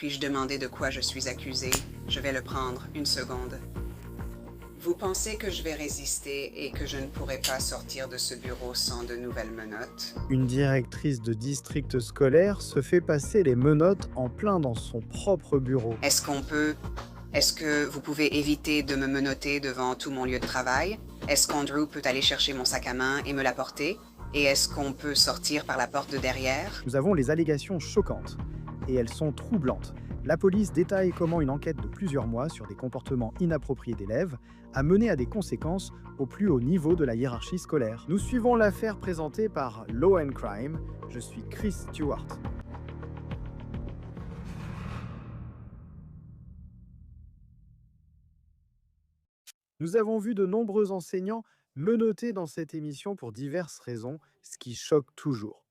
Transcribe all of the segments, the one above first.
Puis-je demander de quoi je suis accusé? Je vais le prendre, une seconde. Vous pensez que je vais résister et que je ne pourrai pas sortir de ce bureau sans de nouvelles menottes? Une directrice de district scolaire se fait passer les menottes en plein dans son propre bureau. Est-ce qu'on peut... Est-ce que vous pouvez éviter de me menotter devant tout mon lieu de travail? Est-ce qu'Andrew peut aller chercher mon sac à main et me l'apporter? Et est-ce qu'on peut sortir par la porte de derrière? Nous avons les allégations choquantes, et elles sont troublantes. La police détaille comment une enquête de plusieurs mois sur des comportements inappropriés d'élèves a mené à des conséquences au plus haut niveau de la hiérarchie scolaire. Nous suivons l'affaire présentée par Law and Crime. Je suis Chris Stewart. Nous avons vu de nombreux enseignants menottés dans cette émission pour diverses raisons, ce qui choque toujours.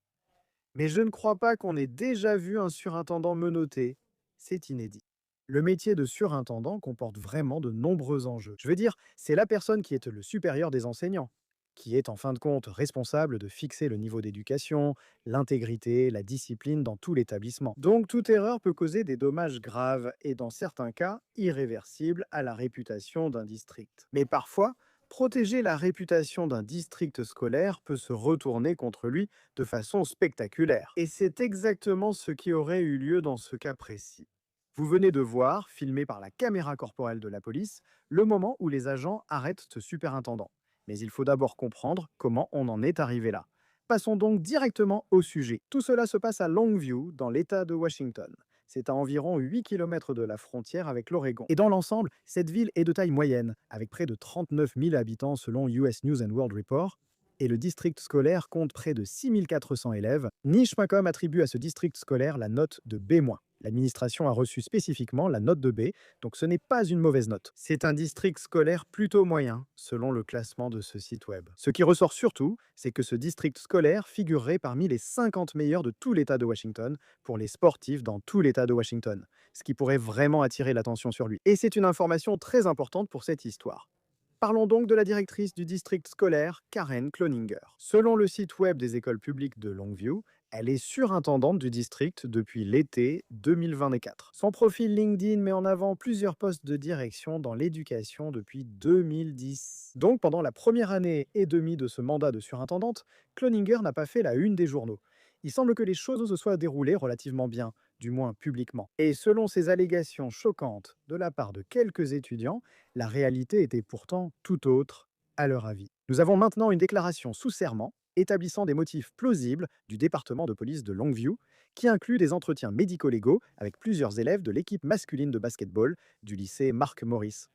Mais je ne crois pas qu'on ait déjà vu un surintendant menotté. C'est inédit. Le métier de surintendant comporte vraiment de nombreux enjeux. Je veux dire, c'est la personne qui est le supérieur des enseignants, qui est en fin de compte responsable de fixer le niveau d'éducation, l'intégrité, la discipline dans tout l'établissement. Donc toute erreur peut causer des dommages graves et dans certains cas irréversibles à la réputation d'un district. Mais parfois, protéger la réputation d'un district scolaire peut se retourner contre lui de façon spectaculaire. Et c'est exactement ce qui aurait eu lieu dans ce cas précis. Vous venez de voir, filmé par la caméra corporelle de la police, le moment où les agents arrêtent ce superintendant. Mais il faut d'abord comprendre comment on en est arrivé là. Passons donc directement au sujet. Tout cela se passe à Longview, dans l'État de Washington. C'est à environ 8 km de la frontière avec l'Oregon. Et dans l'ensemble, cette ville est de taille moyenne, avec près de 39 000 habitants selon US News and World Report, et le district scolaire compte près de 6 400 élèves. Niche.com attribue à ce district scolaire la note de B-. L'administration a reçu spécifiquement la note de B, donc ce n'est pas une mauvaise note. C'est un district scolaire plutôt moyen, selon le classement de ce site web. Ce qui ressort surtout, c'est que ce district scolaire figurerait parmi les 50 meilleurs de tout l'État de Washington pour les sportifs dans tout l'État de Washington, ce qui pourrait vraiment attirer l'attention sur lui. Et c'est une information très importante pour cette histoire. Parlons donc de la directrice du district scolaire, Karen Cloninger. Selon le site web des écoles publiques de Longview, elle est surintendante du district depuis l'été 2024. Son profil LinkedIn met en avant plusieurs postes de direction dans l'éducation depuis 2010. Donc pendant la première année et demie de ce mandat de surintendante, Cloninger n'a pas fait la une des journaux. Il semble que les choses se soient déroulées relativement bien, du moins publiquement. Et selon ces allégations choquantes de la part de quelques étudiants, la réalité était pourtant tout autre à leur avis. Nous avons maintenant une déclaration sous serment établissant des motifs plausibles du département de police de Longview, qui inclut des entretiens médico-légaux avec plusieurs élèves de l'équipe masculine de basketball du lycée Mark Morris.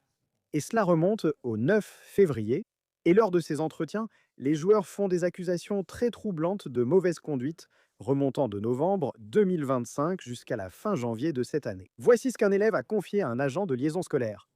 Et cela remonte au 9 février, et lors de ces entretiens, les joueurs font des accusations très troublantes de mauvaise conduite, remontant de novembre 2025 jusqu'à la fin janvier de cette année. Voici ce qu'un élève a confié à un agent de liaison scolaire.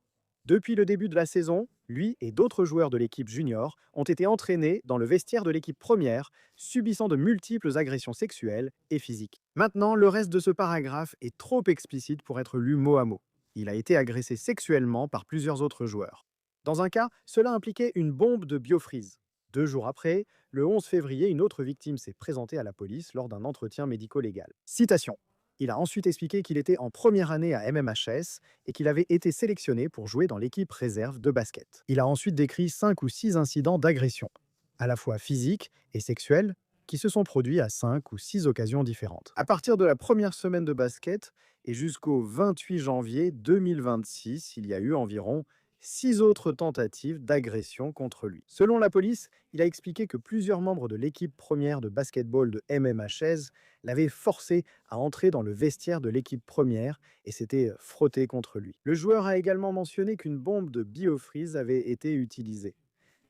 Depuis le début de la saison, lui et d'autres joueurs de l'équipe junior ont été entraînés dans le vestiaire de l'équipe première, subissant de multiples agressions sexuelles et physiques. Maintenant, le reste de ce paragraphe est trop explicite pour être lu mot à mot. Il a été agressé sexuellement par plusieurs autres joueurs. Dans un cas, cela impliquait une bombe de biofreeze. 2 jours après, le 11 février, une autre victime s'est présentée à la police lors d'un entretien médico-légal. Citation. Il a ensuite expliqué qu'il était en première année à MMHS et qu'il avait été sélectionné pour jouer dans l'équipe réserve de basket. Il a ensuite décrit 5 ou 6 incidents d'agression, à la fois physiques et sexuels, qui se sont produits à 5 ou 6 occasions différentes. À partir de la première semaine de basket et jusqu'au 28 janvier 2026, il y a eu environ 6 autres tentatives d'agression contre lui. Selon la police, il a expliqué que plusieurs membres de l'équipe première de basketball de MMHS l'avaient forcé à entrer dans le vestiaire de l'équipe première et s'était frotté contre lui. Le joueur a également mentionné qu'une bombe de biofreeze avait été utilisée.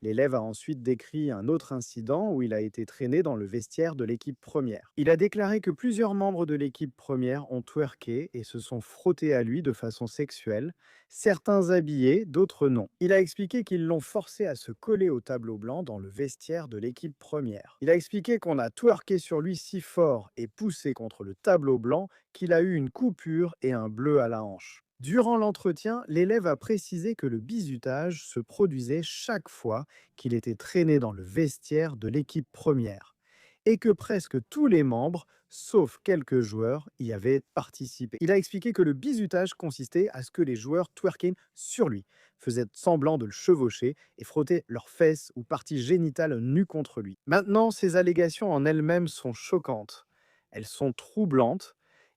L'élève a ensuite décrit un autre incident où il a été traîné dans le vestiaire de l'équipe première. Il a déclaré que plusieurs membres de l'équipe première ont twerké et se sont frottés à lui de façon sexuelle, certains habillés, d'autres non. Il a expliqué qu'ils l'ont forcé à se coller au tableau blanc dans le vestiaire de l'équipe première. Il a expliqué qu'on a twerké sur lui si fort et poussé contre le tableau blanc qu'il a eu une coupure et un bleu à la hanche. Durant l'entretien, l'élève a précisé que le bizutage se produisait chaque fois qu'il était traîné dans le vestiaire de l'équipe première et que presque tous les membres sauf quelques joueurs y avaient participé. Il a expliqué que le bizutage consistait à ce que les joueurs twerkaient sur lui, faisaient semblant de le chevaucher et frottaient leurs fesses ou parties génitales nues contre lui. Maintenant, ces allégations en elles-mêmes sont choquantes. Elles sont troublantes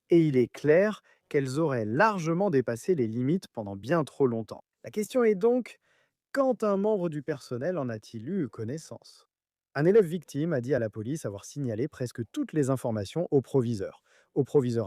et il est clair qu'elles auraient largement dépassé les limites pendant bien trop longtemps. La question est donc, quand un membre du personnel en a-t-il eu connaissance? Un élève victime a dit à la police avoir signalé presque toutes les informations au proviseur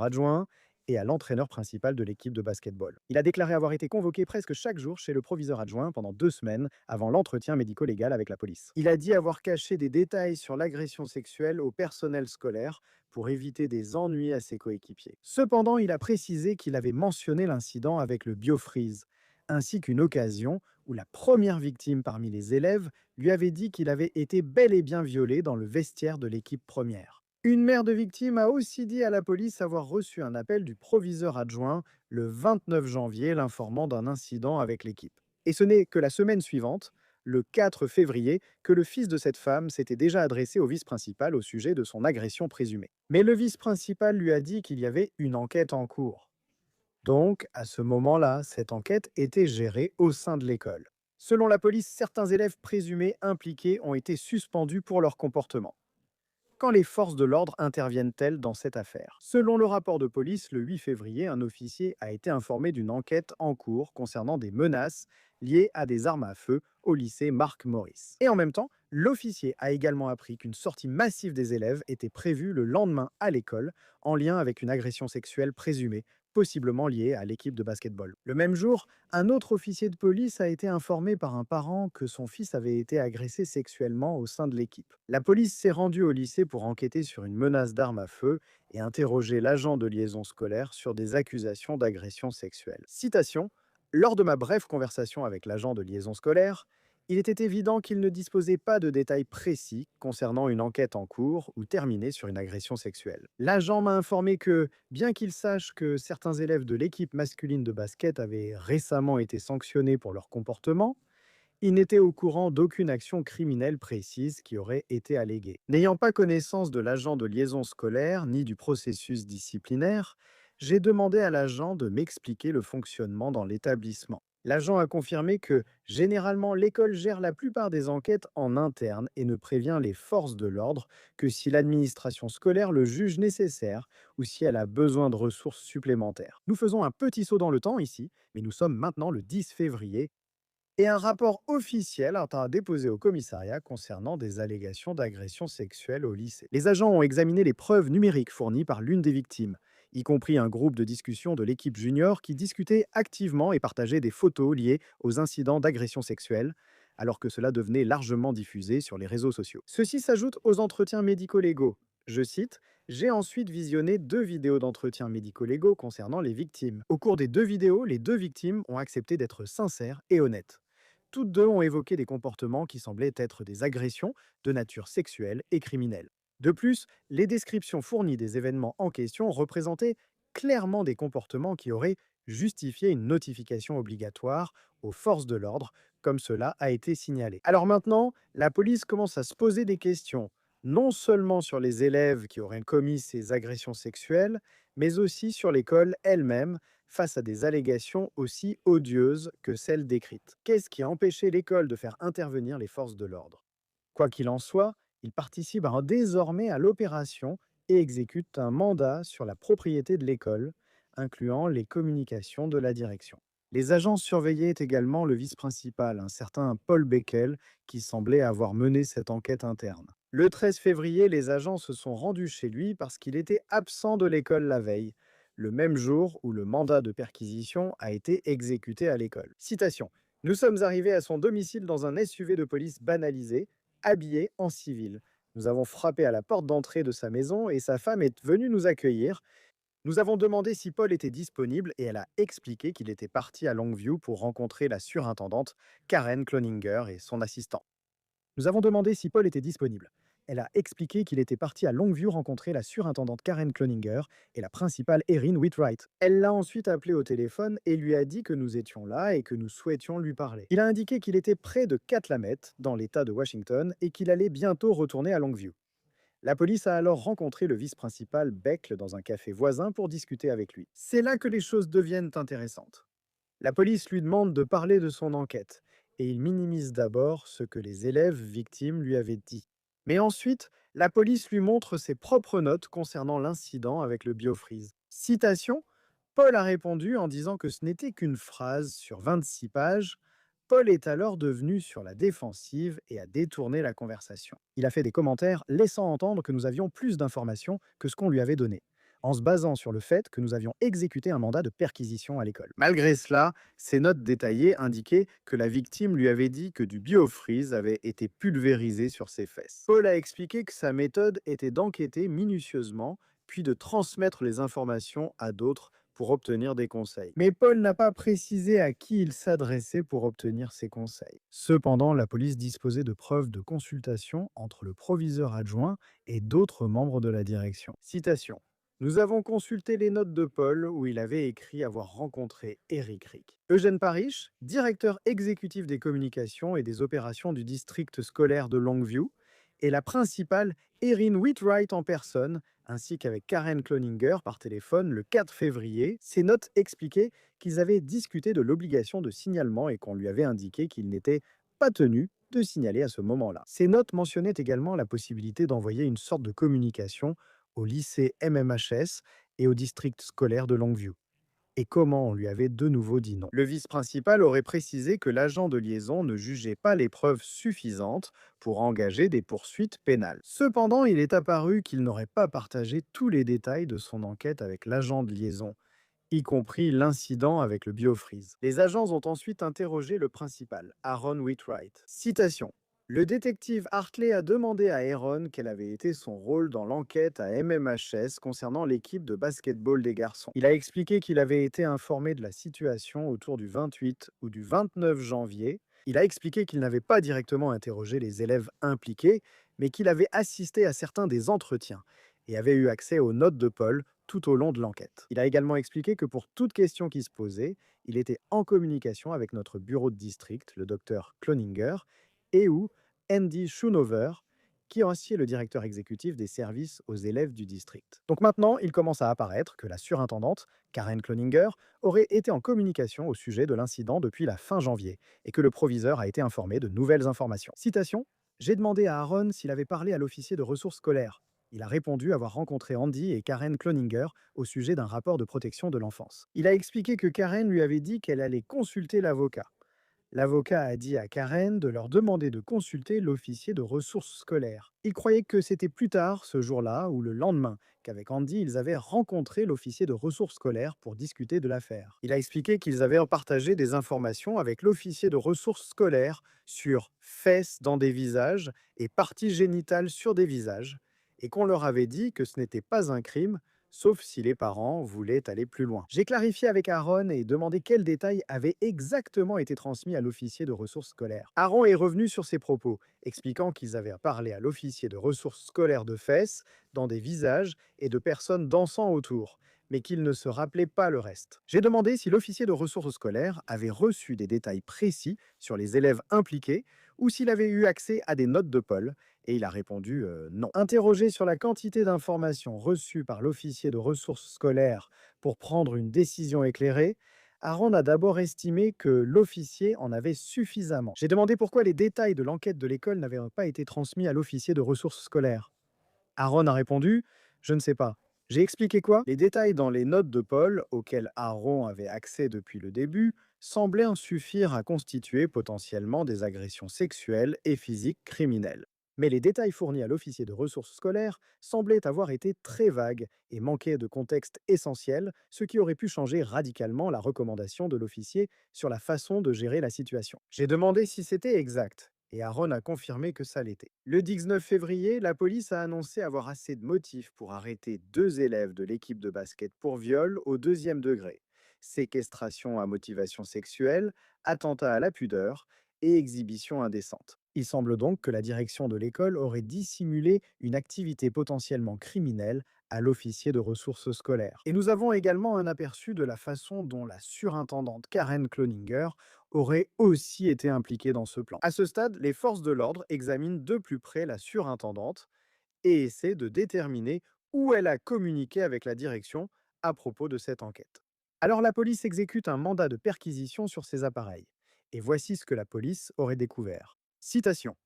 adjoint et à l'entraîneur principal de l'équipe de basketball. Il a déclaré avoir été convoqué presque chaque jour chez le proviseur adjoint pendant 2 semaines avant l'entretien médico-légal avec la police. Il a dit avoir caché des détails sur l'agression sexuelle au personnel scolaire pour éviter des ennuis à ses coéquipiers. Cependant, il a précisé qu'il avait mentionné l'incident avec le biofreeze, ainsi qu'une occasion où la première victime parmi les élèves lui avait dit qu'il avait été bel et bien violé dans le vestiaire de l'équipe première. Une mère de victime a aussi dit à la police avoir reçu un appel du proviseur adjoint le 29 janvier l'informant d'un incident avec l'équipe. Et ce n'est que la semaine suivante, le 4 février, que le fils de cette femme s'était déjà adressé au vice-principal au sujet de son agression présumée. Mais le vice-principal lui a dit qu'il y avait une enquête en cours. Donc, à ce moment-là, cette enquête était gérée au sein de l'école. Selon la police, certains élèves présumés impliqués ont été suspendus pour leur comportement. Quand les forces de l'ordre interviennent-elles dans cette affaire? Selon le rapport de police, le 8 février, un officier a été informé d'une enquête en cours concernant des menaces liées à des armes à feu au lycée Marc Maurice. Et en même temps, l'officier a également appris qu'une sortie massive des élèves était prévue le lendemain à l'école en lien avec une agression sexuelle présumée, possiblement liée à l'équipe de basketball. Le même jour, un autre officier de police a été informé par un parent que son fils avait été agressé sexuellement au sein de l'équipe. La police s'est rendue au lycée pour enquêter sur une menace d'arme à feu et interroger l'agent de liaison scolaire sur des accusations d'agression sexuelle. Citation: lors de ma brève conversation avec l'agent de liaison scolaire, il était évident qu'il ne disposait pas de détails précis concernant une enquête en cours ou terminée sur une agression sexuelle. L'agent m'a informé que, bien qu'il sache que certains élèves de l'équipe masculine de basket avaient récemment été sanctionnés pour leur comportement, il n'était au courant d'aucune action criminelle précise qui aurait été alléguée. N'ayant pas connaissance de l'agent de liaison scolaire ni du processus disciplinaire, j'ai demandé à l'agent de m'expliquer le fonctionnement dans l'établissement. L'agent a confirmé que, généralement, l'école gère la plupart des enquêtes en interne et ne prévient les forces de l'ordre que si l'administration scolaire le juge nécessaire ou si elle a besoin de ressources supplémentaires. Nous faisons un petit saut dans le temps ici, mais nous sommes maintenant le 10 février et un rapport officiel a été déposé au commissariat concernant des allégations d'agression sexuelle au lycée. Les agents ont examiné les preuves numériques fournies par l'une des victimes, y compris un groupe de discussion de l'équipe junior qui discutait activement et partageait des photos liées aux incidents d'agression sexuelle, alors que cela devenait largement diffusé sur les réseaux sociaux. Ceci s'ajoute aux entretiens médico-légaux. Je cite: j'ai ensuite visionné 2 vidéos d'entretiens médico-légaux concernant les victimes. Au cours des 2 vidéos, les 2 victimes ont accepté d'être sincères et honnêtes. Toutes 2 ont évoqué des comportements qui semblaient être des agressions de nature sexuelle et criminelle. De plus, les descriptions fournies des événements en question représentaient clairement des comportements qui auraient justifié une notification obligatoire aux forces de l'ordre, comme cela a été signalé. Alors maintenant, la police commence à se poser des questions, non seulement sur les élèves qui auraient commis ces agressions sexuelles, mais aussi sur l'école elle-même, face à des allégations aussi odieuses que celles décrites. Qu'est-ce qui a empêché l'école de faire intervenir les forces de l'ordre? Quoi qu'il en soit, ils participent désormais à l'opération et exécutent un mandat sur la propriété de l'école, incluant les communications de la direction. Les agents surveillaient également le vice-principal, un certain Paul Beckel, qui semblait avoir mené cette enquête interne. Le 13 février, les agents se sont rendus chez lui parce qu'il était absent de l'école la veille, le même jour où le mandat de perquisition a été exécuté à l'école. Citation: nous sommes arrivés à son domicile dans un SUV de police banalisé, habillé en civil. Nous avons frappé à la porte d'entrée de sa maison et sa femme est venue nous accueillir. Nous avons demandé si Paul était disponible et elle a expliqué qu'il était parti à Longview pour rencontrer la surintendante Karen Cloninger et son assistant. Nous avons demandé si Paul était disponible. Elle a expliqué qu'il était parti à Longview rencontrer la surintendante Karen Cloninger et la principale Erin Whitwright. Elle l'a ensuite appelé au téléphone et lui a dit que nous étions là et que nous souhaitions lui parler. Il a indiqué qu'il était près de Cathlamet, dans l'État de Washington, et qu'il allait bientôt retourner à Longview. La police a alors rencontré le vice-principal Beckle dans un café voisin pour discuter avec lui. C'est là que les choses deviennent intéressantes. La police lui demande de parler de son enquête, et il minimise d'abord ce que les élèves victimes lui avaient dit. Mais ensuite, la police lui montre ses propres notes concernant l'incident avec le biofreeze. Citation: Paul a répondu en disant que ce n'était qu'une phrase sur 26 pages. Paul est alors devenu sur la défensive et a détourné la conversation. Il a fait des commentaires laissant entendre que nous avions plus d'informations que ce qu'on lui avait donné, en se basant sur le fait que nous avions exécuté un mandat de perquisition à l'école. Malgré cela, ces notes détaillées indiquaient que la victime lui avait dit que du biofreeze avait été pulvérisé sur ses fesses. Paul a expliqué que sa méthode était d'enquêter minutieusement, puis de transmettre les informations à d'autres pour obtenir des conseils. Mais Paul n'a pas précisé à qui il s'adressait pour obtenir ces conseils. Cependant, la police disposait de preuves de consultation entre le proviseur adjoint et d'autres membres de la direction. Citation: Nous avons consulté les notes de Paul où il avait écrit avoir rencontré Eric Rick. Eugène Parish, directeur exécutif des communications et des opérations du district scolaire de Longview, et la principale Erin Whitwright en personne, ainsi qu'avec Karen Cloninger par téléphone le 4 février. Ces notes expliquaient qu'ils avaient discuté de l'obligation de signalement et qu'on lui avait indiqué qu'il n'était pas tenu de signaler à ce moment-là. Ces notes mentionnaient également la possibilité d'envoyer une sorte de communication au lycée MMHS et au district scolaire de Longview. Et comment on lui avait de nouveau dit non. Le vice-principal aurait précisé que l'agent de liaison ne jugeait pas les preuves suffisantes pour engager des poursuites pénales. Cependant, il est apparu qu'il n'aurait pas partagé tous les détails de son enquête avec l'agent de liaison, y compris l'incident avec le biofreeze. Les agents ont ensuite interrogé le principal, Aaron Whitwright. Citation: Le détective Hartley a demandé à Aaron quel avait été son rôle dans l'enquête à MMHS concernant l'équipe de basketball des garçons. Il a expliqué qu'il avait été informé de la situation autour du 28 ou du 29 janvier. Il a expliqué qu'il n'avait pas directement interrogé les élèves impliqués, mais qu'il avait assisté à certains des entretiens et avait eu accès aux notes de Paul tout au long de l'enquête. Il a également expliqué que pour toute question qui se posait, il était en communication avec notre bureau de district, le docteur Cloninger, et ou Andy Schoonover, qui est aussi le directeur exécutif des services aux élèves du district. Donc maintenant, il commence à apparaître que la surintendante, Karen Cloninger, aurait été en communication au sujet de l'incident depuis la fin janvier, et que le proviseur a été informé de nouvelles informations. Citation: J'ai demandé à Aaron s'il avait parlé à l'officier de ressources scolaires. Il a répondu avoir rencontré Andy et Karen Cloninger au sujet d'un rapport de protection de l'enfance. Il a expliqué que Karen lui avait dit qu'elle allait consulter l'avocat. L'avocat a dit à Karen de leur demander de consulter l'officier de ressources scolaires. Il croyait que c'était plus tard, ce jour-là, ou le lendemain, qu'avec Andy, ils avaient rencontré l'officier de ressources scolaires pour discuter de l'affaire. Il a expliqué qu'ils avaient partagé des informations avec l'officier de ressources scolaires sur fesses dans des visages et parties génitales sur des visages, et qu'on leur avait dit que ce n'était pas un crime, sauf si les parents voulaient aller plus loin. J'ai clarifié avec Aaron et demandé quels détails avaient exactement été transmis à l'officier de ressources scolaires. Aaron est revenu sur ses propos, expliquant qu'ils avaient parlé à l'officier de ressources scolaires de fesses, dans des visages et de personnes dansant autour, mais qu'il ne se rappelait pas le reste. J'ai demandé si l'officier de ressources scolaires avait reçu des détails précis sur les élèves impliqués ou s'il avait eu accès à des notes de Paul, et il a répondu non. Interrogé sur la quantité d'informations reçues par l'officier de ressources scolaires pour prendre une décision éclairée, Aaron a d'abord estimé que l'officier en avait suffisamment. J'ai demandé pourquoi les détails de l'enquête de l'école n'avaient pas été transmis à l'officier de ressources scolaires. Aaron a répondu: Je ne sais pas. J'ai expliqué quoi? Les détails dans les notes de Paul, auxquels Aaron avait accès depuis le début, semblaient en suffire à constituer potentiellement des agressions sexuelles et physiques criminelles. Mais les détails fournis à l'officier de ressources scolaires semblaient avoir été très vagues et manquaient de contexte essentiel, ce qui aurait pu changer radicalement la recommandation de l'officier sur la façon de gérer la situation. J'ai demandé si c'était exact, et Aaron a confirmé que ça l'était. Le 19 février, la police a annoncé avoir assez de motifs pour arrêter 2 élèves de l'équipe de basket pour viol au 2e degré, séquestration à motivation sexuelle, attentat à la pudeur et exhibition indécente. Il semble donc que la direction de l'école aurait dissimulé une activité potentiellement criminelle à l'officier de ressources scolaires. Et nous avons également un aperçu de la façon dont la surintendante Karen Cloninger aurait aussi été impliquée dans ce plan. À ce stade, les forces de l'ordre examinent de plus près la surintendante et essaie de déterminer où elle a communiqué avec la direction à propos de cette enquête. Alors la police exécute un mandat de perquisition sur ces appareils. Et voici ce que la police aurait découvert. Citation.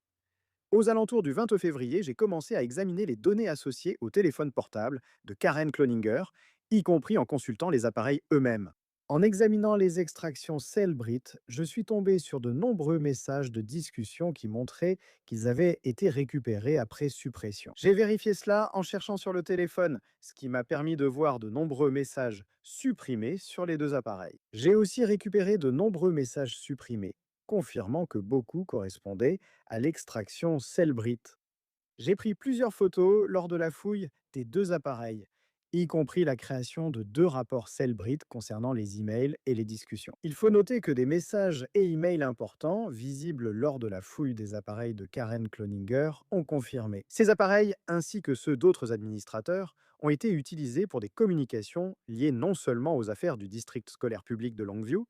Aux alentours du 20 février, j'ai commencé à examiner les données associées au téléphone portable de Karen Cloninger, y compris en consultant les appareils eux-mêmes. En examinant les extractions Cellbrit, je suis tombé sur de nombreux messages de discussion qui montraient qu'ils avaient été récupérés après suppression. J'ai vérifié cela en cherchant sur le téléphone, ce qui m'a permis de voir de nombreux messages supprimés sur les deux appareils. J'ai aussi récupéré de nombreux messages supprimés, confirmant que beaucoup correspondaient à l'extraction Cellbrit. J'ai pris plusieurs photos lors de la fouille des deux appareils, y compris la création de deux rapports Cellbrit concernant les emails et les discussions. Il faut noter que des messages et emails importants, visibles lors de la fouille des appareils de Karen Cloninger, ont confirmé. Ces appareils, ainsi que ceux d'autres administrateurs, ont été utilisés pour des communications liées non seulement aux affaires du district scolaire public de Longview,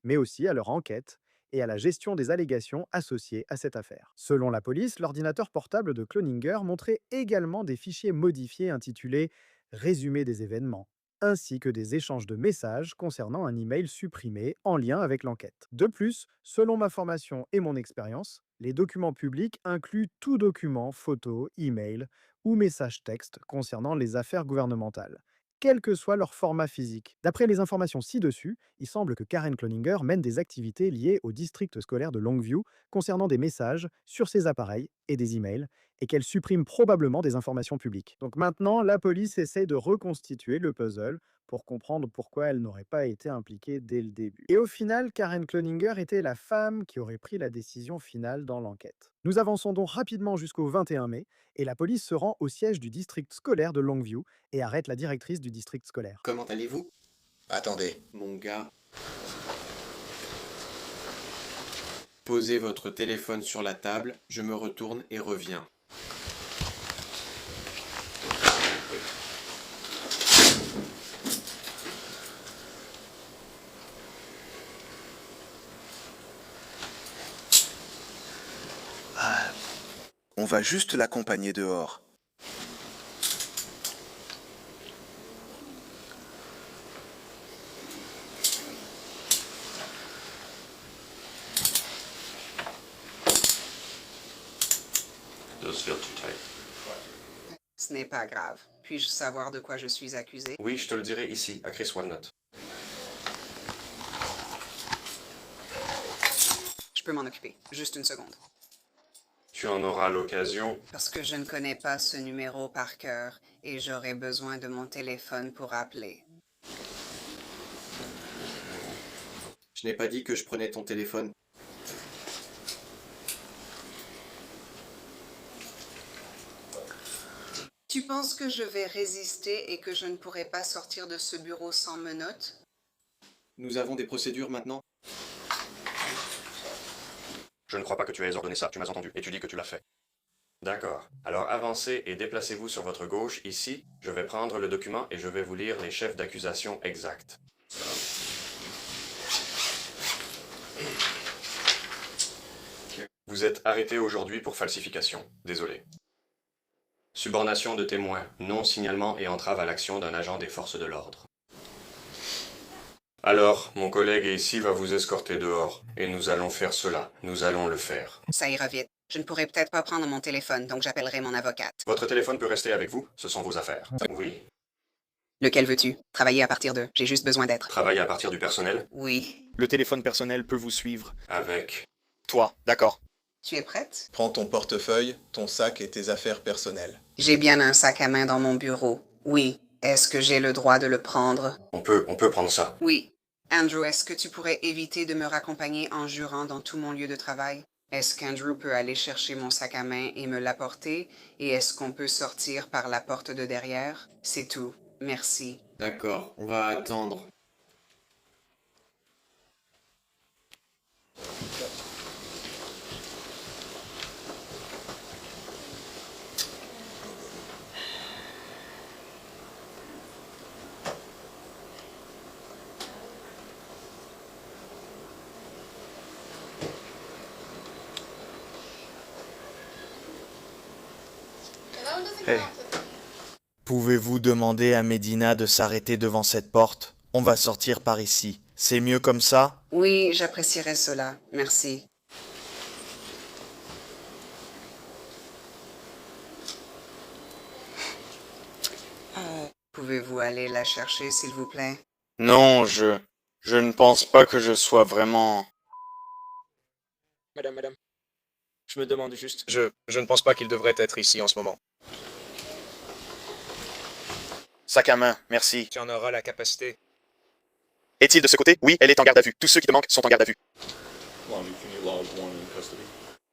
mais aussi à leur enquête et à la gestion des allégations associées à cette affaire. Selon la police, l'ordinateur portable de Cloninger montrait également des fichiers modifiés intitulés Résumé des événements, ainsi que des échanges de messages concernant un email supprimé en lien avec l'enquête. De plus, selon ma formation et mon expérience, les documents publics incluent tout document, photo, email ou message texte concernant les affaires gouvernementales, quel que soit leur format physique. D'après les informations ci-dessus, il semble que Karen Cloninger mène des activités liées au district scolaire de Longview concernant des messages sur ses appareils et des emails, et qu'elle supprime probablement des informations publiques. Donc maintenant, la police essaie de reconstituer le puzzle pour comprendre pourquoi elle n'aurait pas été impliquée dès le début. Et au final, Karen Cloninger était la femme qui aurait pris la décision finale dans l'enquête. Nous avançons donc rapidement jusqu'au 21 mai, et la police se rend au siège du district scolaire de Longview et arrête la directrice du district scolaire. Comment allez-vous? Attendez, Mon gars. Posez votre téléphone sur la table, je me retourne et reviens. on va juste l'accompagner dehors. Ce n'est pas grave. Puis-je savoir de quoi je suis accusé? Oui, je te le dirai ici, à Chris Walnut. Je peux m'en occuper. Juste une seconde. Tu en auras l'occasion. Parce que je ne connais pas ce numéro par cœur et j'aurai besoin de mon téléphone pour appeler. Je n'ai pas dit que je prenais ton téléphone. Tu penses que je vais résister et que je ne pourrai pas sortir de ce bureau sans menottes? Nous avons des procédures maintenant. Je ne crois pas que tu aies ordonné ça, tu m'as entendu, et tu dis que tu l'as fait. D'accord. Alors avancez et déplacez-vous sur votre gauche, ici. Je vais prendre le document et je vais vous lire les chefs d'accusation exacts. Vous êtes arrêté aujourd'hui pour falsification. Désolé. Subornation de témoins, non-signalement et entrave à l'action d'un agent des forces de l'ordre. Alors, mon collègue ici va vous escorter dehors, et nous allons faire cela. Nous allons le faire. Ça ira vite. Je ne pourrai peut-être pas prendre mon téléphone, donc j'appellerai mon avocate. Votre téléphone peut rester avec vous, ce sont vos affaires. Oui. Lequel veux-tu? Travailler à partir d'eux. J'ai juste besoin d'être. Travailler à partir du personnel? Oui. Le téléphone personnel peut vous suivre. Avec... Toi, d'accord. Tu es prête? Prends ton portefeuille, ton sac et tes affaires personnelles. J'ai bien un sac à main dans mon bureau. Oui. Est-ce que j'ai le droit de le prendre? On peut prendre ça. Oui. Andrew, est-ce que tu pourrais éviter de me raccompagner en jurant dans tout mon lieu de travail? Est-ce qu'Andrew peut aller chercher mon sac à main et me l'apporter? Et est-ce qu'on peut sortir par la porte de derrière? C'est tout. Merci. D'accord, on va attendre. Around the Hey. Pouvez-vous demander à Medina de s'arrêter devant cette porte? On va sortir par ici. C'est mieux comme ça? Oui, j'apprécierais cela. Merci. Pouvez-vous aller la chercher, s'il vous plaît? Non, je ne pense pas que je sois vraiment... Madame, je me demande juste. Je ne pense pas qu'il devrait être ici en ce moment. Sac à main, merci. Tu en auras la capacité. Est-il de ce côté? Oui, elle est en garde à vue. Tous ceux qui te manquent sont en garde à vue.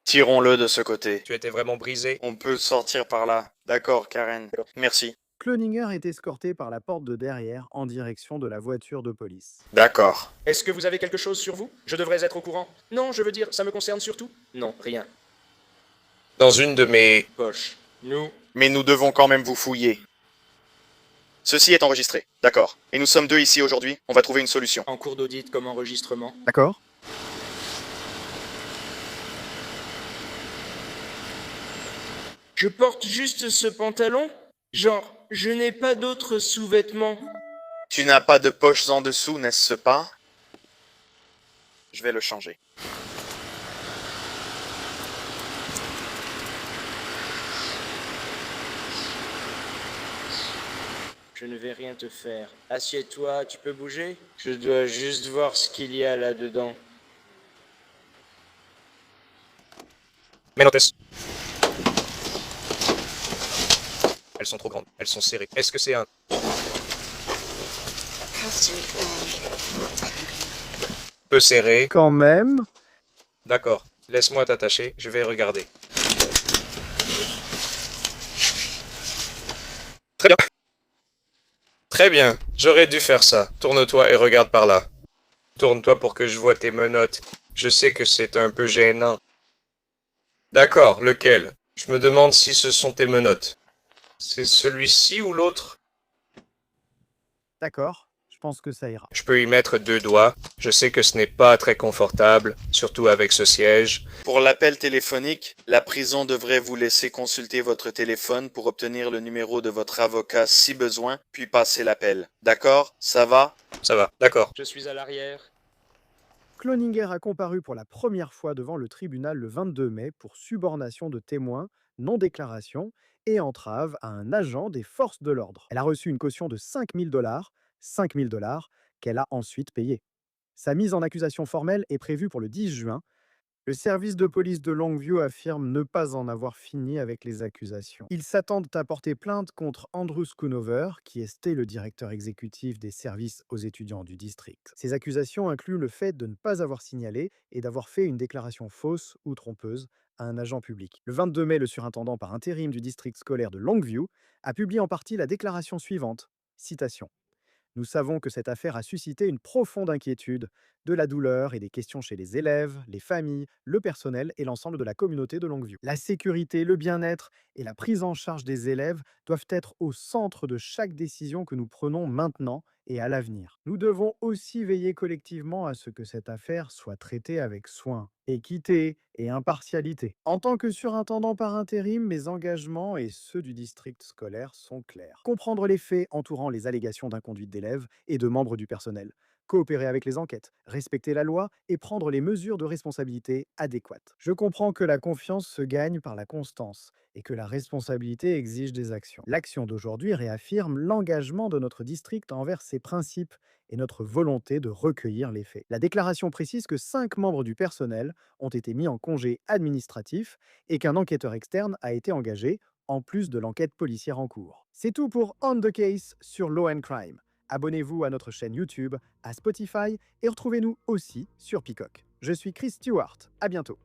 Tirons-le de ce côté. Tu étais vraiment brisé. On peut sortir par là. D'accord, Karen. Merci. Cloninger est escorté par la porte de derrière en direction de la voiture de police. D'accord. Est-ce que vous avez quelque chose sur vous? Je devrais être au courant. Non, je veux dire, ça me concerne surtout. Non, rien. Dans une de mes poches. Mais nous devons quand même vous fouiller. Ceci est enregistré. D'accord. Et nous sommes deux ici aujourd'hui. On va trouver une solution. En cours d'audit comme enregistrement. D'accord? Je porte juste ce pantalon. Genre, je n'ai pas d'autres sous-vêtements. Tu n'as pas de poches en dessous, n'est-ce pas? Je vais le changer. Je ne vais rien te faire. Assieds-toi, tu peux bouger? Je dois juste voir ce qu'il y a là-dedans. Menottes. Elles sont trop grandes. Elles sont serrées. Est-ce que c'est un... peu serré? Quand même? D'accord. Laisse-moi t'attacher. Je vais regarder. Très bien. Très bien. J'aurais dû faire ça. Tourne-toi et regarde par là. Tourne-toi pour que je vois tes menottes. Je sais que c'est un peu gênant. D'accord, lequel? Je me demande si ce sont tes menottes. C'est celui-ci ou l'autre? D'accord, je pense que ça ira. Je peux y mettre 2 doigts. Je sais que ce n'est pas très confortable, surtout avec ce siège. Pour l'appel téléphonique, la prison devrait vous laisser consulter votre téléphone pour obtenir le numéro de votre avocat si besoin, puis passer l'appel. D'accord? Ça va? Ça va, d'accord. Je suis à l'arrière. Cloninger a comparu pour la première fois devant le tribunal le 22 mai pour subornation de témoins, non-déclaration et entrave à un agent des forces de l'ordre. Elle a reçu une caution de 5 000 $, qu'elle a ensuite payée. Sa mise en accusation formelle est prévue pour le 10 juin. Le service de police de Longview affirme ne pas en avoir fini avec les accusations. Ils s'attendent à porter plainte contre Andrew Schoonover, qui était le directeur exécutif des services aux étudiants du district. Ces accusations incluent le fait de ne pas avoir signalé et d'avoir fait une déclaration fausse ou trompeuse à un agent public. Le 22 mai, le surintendant par intérim du district scolaire de Longview a publié en partie la déclaration suivante. Citation. Nous savons que cette affaire a suscité une profonde inquiétude, de la douleur et des questions chez les élèves, les familles, le personnel et l'ensemble de la communauté de Longview. La sécurité, le bien-être et la prise en charge des élèves doivent être au centre de chaque décision que nous prenons maintenant et à l'avenir. Nous devons aussi veiller collectivement à ce que cette affaire soit traitée avec soin, équité et impartialité. En tant que surintendant par intérim, mes engagements et ceux du district scolaire sont clairs. Comprendre les faits entourant les allégations d'inconduite d'élèves et de membres du personnel, coopérer avec les enquêtes, respecter la loi et prendre les mesures de responsabilité adéquates. Je comprends que la confiance se gagne par la constance et que la responsabilité exige des actions. L'action d'aujourd'hui réaffirme l'engagement de notre district envers ses principes et notre volonté de recueillir les faits. La déclaration précise que 5 membres du personnel ont été mis en congé administratif et qu'un enquêteur externe a été engagé, en plus de l'enquête policière en cours. C'est tout pour On the Case sur Law and Crime. Abonnez-vous à notre chaîne YouTube, à Spotify et retrouvez-nous aussi sur Peacock. Je suis Chris Stewart, à bientôt.